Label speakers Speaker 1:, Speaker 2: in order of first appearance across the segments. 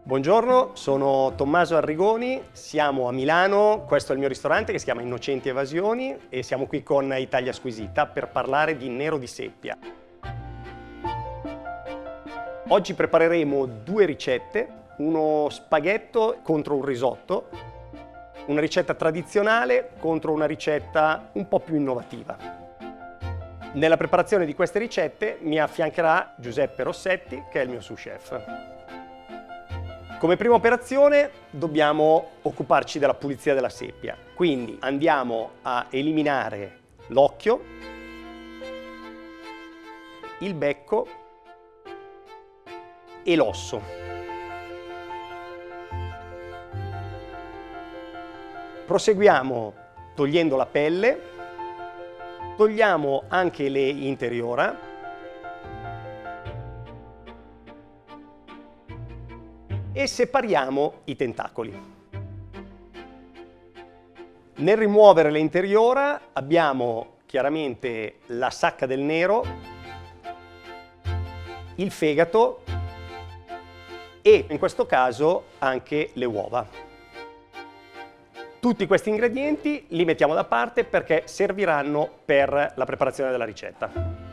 Speaker 1: Buongiorno, sono Tommaso Arrigoni, siamo a Milano, questo è il mio ristorante che si chiama Innocenti Evasioni e siamo qui con Italia Squisita per parlare di nero di seppia. Oggi prepareremo due ricette, uno spaghetto contro un risotto, una ricetta tradizionale contro una ricetta un po' più innovativa. Nella preparazione di queste ricette mi affiancherà Giuseppe Rossetti, che è il mio sous chef. Come prima operazione dobbiamo occuparci della pulizia della seppia, quindi andiamo a eliminare l'occhio, il becco e l'osso. Proseguiamo togliendo la pelle, togliamo anche le interiora e separiamo i tentacoli. Nel rimuovere le interiora abbiamo chiaramente la sacca del nero, il fegato e in questo caso anche le uova. Tutti questi ingredienti li mettiamo da parte perché serviranno per la preparazione della ricetta.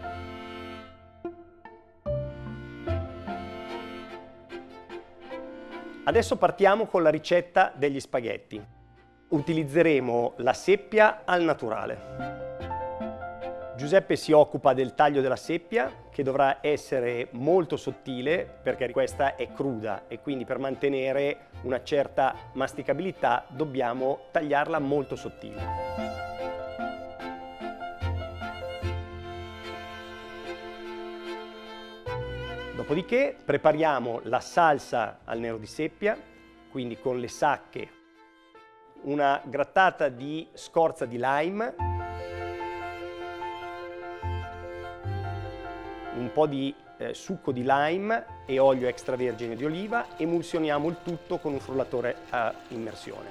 Speaker 1: Adesso partiamo con la ricetta degli spaghetti. Utilizzeremo la seppia al naturale. Giuseppe si occupa del taglio della seppia, che dovrà essere molto sottile perché questa è cruda e quindi per mantenere una certa masticabilità dobbiamo tagliarla molto sottile. Dopodiché prepariamo la salsa al nero di seppia, quindi con le sacche, una grattata di scorza di lime, un po' di succo di lime e olio extravergine di oliva, emulsioniamo il tutto con un frullatore a immersione.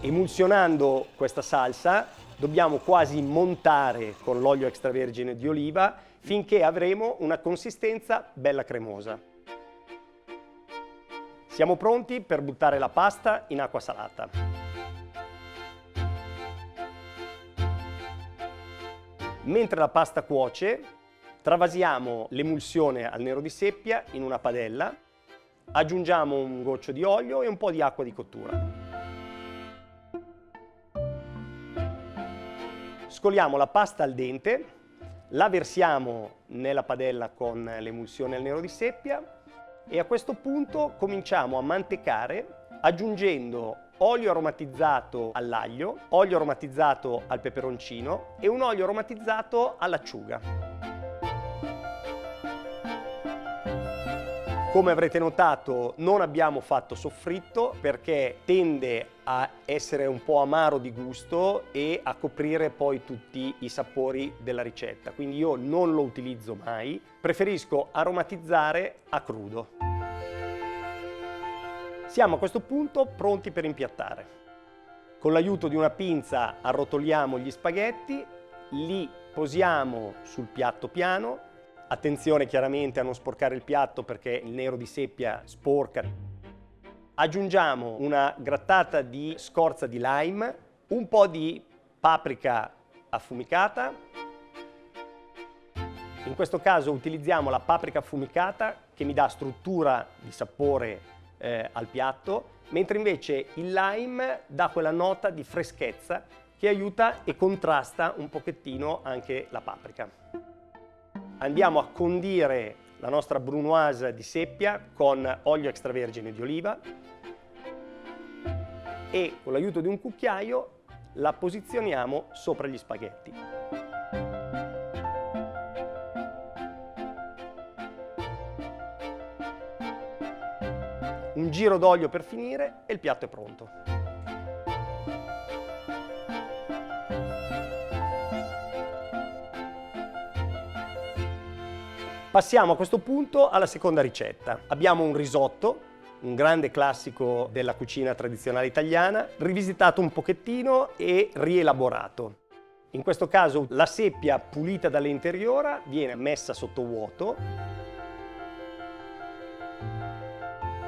Speaker 1: Emulsionando questa salsa dobbiamo quasi montare con l'olio extravergine di oliva finché avremo una consistenza bella cremosa. Siamo pronti per buttare la pasta in acqua salata. Mentre la pasta cuoce, travasiamo l'emulsione al nero di seppia in una padella, aggiungiamo un goccio di olio e un po' di acqua di cottura. Scoliamo la pasta al dente, la versiamo nella padella con l'emulsione al nero di seppia e a questo punto cominciamo a mantecare aggiungendo olio aromatizzato all'aglio, olio aromatizzato al peperoncino e un olio aromatizzato all'acciuga. Come avrete notato non abbiamo fatto soffritto perché tende a essere un po' amaro di gusto e a coprire poi tutti i sapori della ricetta, quindi io non lo utilizzo mai, preferisco aromatizzare a crudo. Siamo a questo punto pronti per impiattare. Con l'aiuto di una pinza arrotoliamo gli spaghetti, li posiamo sul piatto piano. Attenzione chiaramente a non sporcare il piatto perché il nero di seppia sporca. Aggiungiamo una grattata di scorza di lime, un po' di paprika affumicata. In questo caso utilizziamo la paprika affumicata che mi dà struttura di sapore al piatto, mentre invece il lime dà quella nota di freschezza che aiuta e contrasta un pochettino anche la paprika. Andiamo a condire la nostra brunoise di seppia con olio extravergine di oliva e con l'aiuto di un cucchiaio la posizioniamo sopra gli spaghetti. Un giro d'olio per finire e il piatto è pronto. Passiamo a questo punto alla seconda ricetta. Abbiamo un risotto, un grande classico della cucina tradizionale italiana, rivisitato un pochettino e rielaborato. In questo caso la seppia pulita dall'interiora viene messa sotto vuoto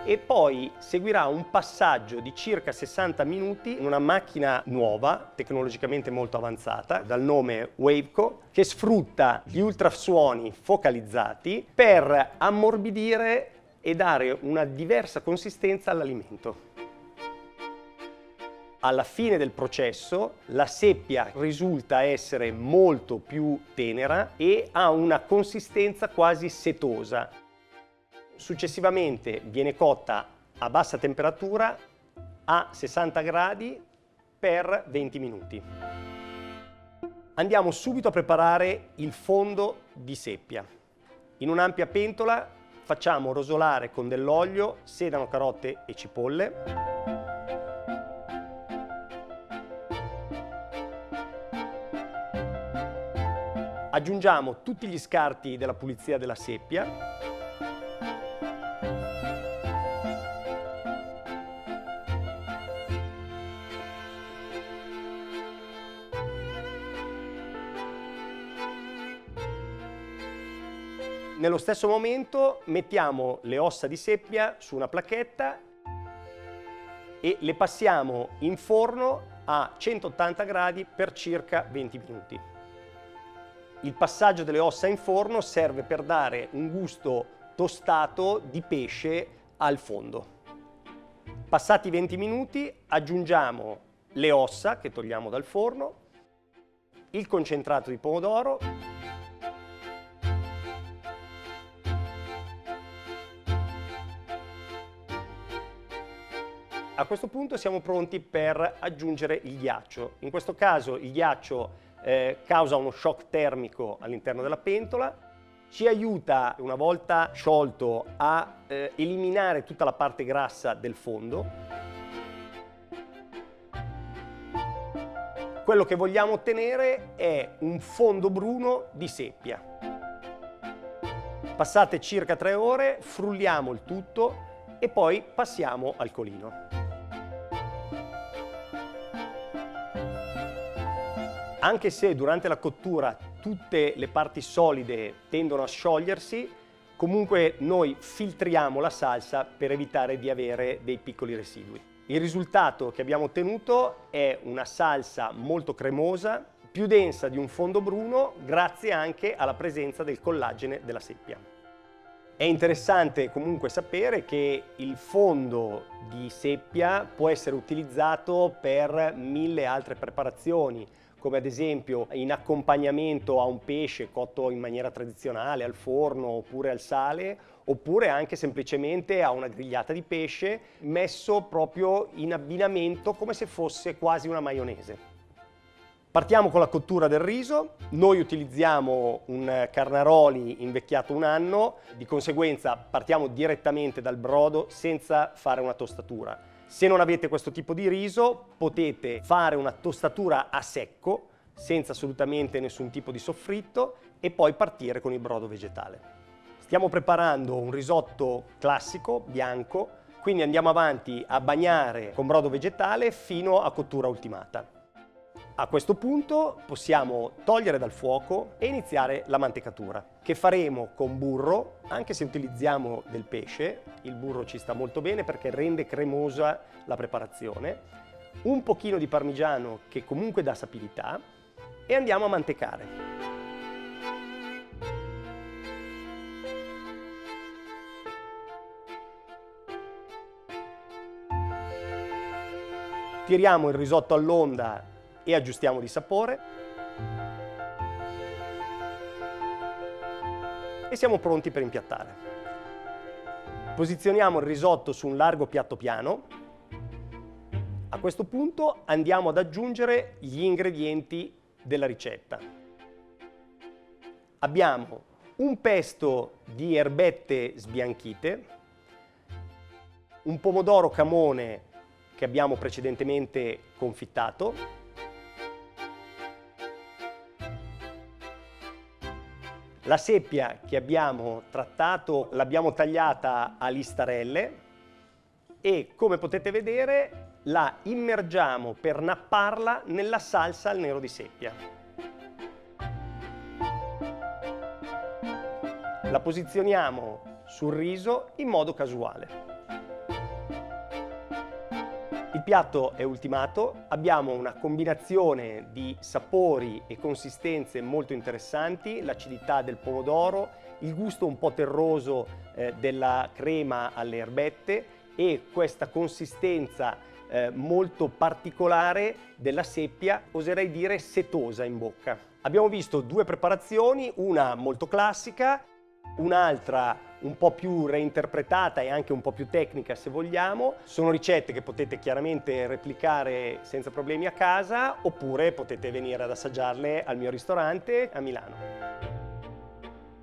Speaker 1: e poi seguirà un passaggio di circa 60 minuti in una macchina nuova, tecnologicamente molto avanzata, dal nome Waveco, che sfrutta gli ultrasuoni focalizzati per ammorbidire e dare una diversa consistenza all'alimento. Alla fine del processo la seppia risulta essere molto più tenera e ha una consistenza quasi setosa. Successivamente viene cotta a bassa temperatura a 60 gradi per 20 minuti. Andiamo subito a preparare il fondo di seppia. In un'ampia pentola facciamo rosolare con dell'olio sedano, carote e cipolle. Aggiungiamo tutti gli scarti della pulizia della seppia. Nello stesso momento mettiamo le ossa di seppia su una placchetta e le passiamo in forno a 180 gradi per circa 20 minuti. Il passaggio delle ossa in forno serve per dare un gusto tostato di pesce al fondo. Passati 20 minuti aggiungiamo le ossa che togliamo dal forno, il concentrato di pomodoro, a questo punto siamo pronti per aggiungere il ghiaccio. In questo caso il ghiaccio causa uno shock termico all'interno della pentola, ci aiuta una volta sciolto a eliminare tutta la parte grassa del fondo. Quello che vogliamo ottenere è un fondo bruno di seppia. Passate circa 3 ore, frulliamo il tutto e poi passiamo al colino. Anche se durante la cottura tutte le parti solide tendono a sciogliersi, comunque noi filtriamo la salsa per evitare di avere dei piccoli residui. Il risultato che abbiamo ottenuto è una salsa molto cremosa, più densa di un fondo bruno, grazie anche alla presenza del collagene della seppia. È interessante comunque sapere che il fondo di seppia può essere utilizzato per 1000 altre preparazioni, come ad esempio in accompagnamento a un pesce cotto in maniera tradizionale al forno oppure al sale, oppure anche semplicemente a una grigliata di pesce messo proprio in abbinamento come se fosse quasi una maionese. Partiamo con la cottura del riso. Noi utilizziamo un Carnaroli invecchiato 1 anno, di conseguenza partiamo direttamente dal brodo senza fare una tostatura. Se non avete questo tipo di riso, potete fare una tostatura a secco, senza assolutamente nessun tipo di soffritto, e poi partire con il brodo vegetale. Stiamo preparando un risotto classico, bianco, quindi andiamo avanti a bagnare con brodo vegetale fino a cottura ultimata. A questo punto possiamo togliere dal fuoco e iniziare la mantecatura, che faremo con burro. Anche se utilizziamo del pesce, il burro ci sta molto bene perché rende cremosa la preparazione, un pochino di parmigiano che comunque dà sapidità, e andiamo a mantecare. Tiriamo il risotto all'onda e aggiustiamo di sapore e siamo pronti per impiattare. Posizioniamo il risotto su un largo piatto piano. A questo punto andiamo ad aggiungere gli ingredienti della ricetta. Abbiamo un pesto di erbette sbianchite, un pomodoro camone che abbiamo precedentemente confittato, la seppia che abbiamo trattato l'abbiamo tagliata a listarelle e, come potete vedere, la immergiamo per napparla nella salsa al nero di seppia. La posizioniamo sul riso in modo casuale. Il piatto è ultimato, abbiamo una combinazione di sapori e consistenze molto interessanti, l'acidità del pomodoro, il gusto un po' terroso della crema alle erbette e questa consistenza molto particolare della seppia, oserei dire setosa in bocca. Abbiamo visto due preparazioni, una molto classica, un'altra un po' più reinterpretata e anche un po' più tecnica se vogliamo. Sono ricette che potete chiaramente replicare senza problemi a casa, oppure potete venire ad assaggiarle al mio ristorante a Milano.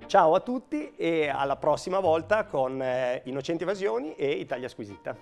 Speaker 1: Ciao a tutti e alla prossima volta con Innocenti Evasioni e Italia Squisita.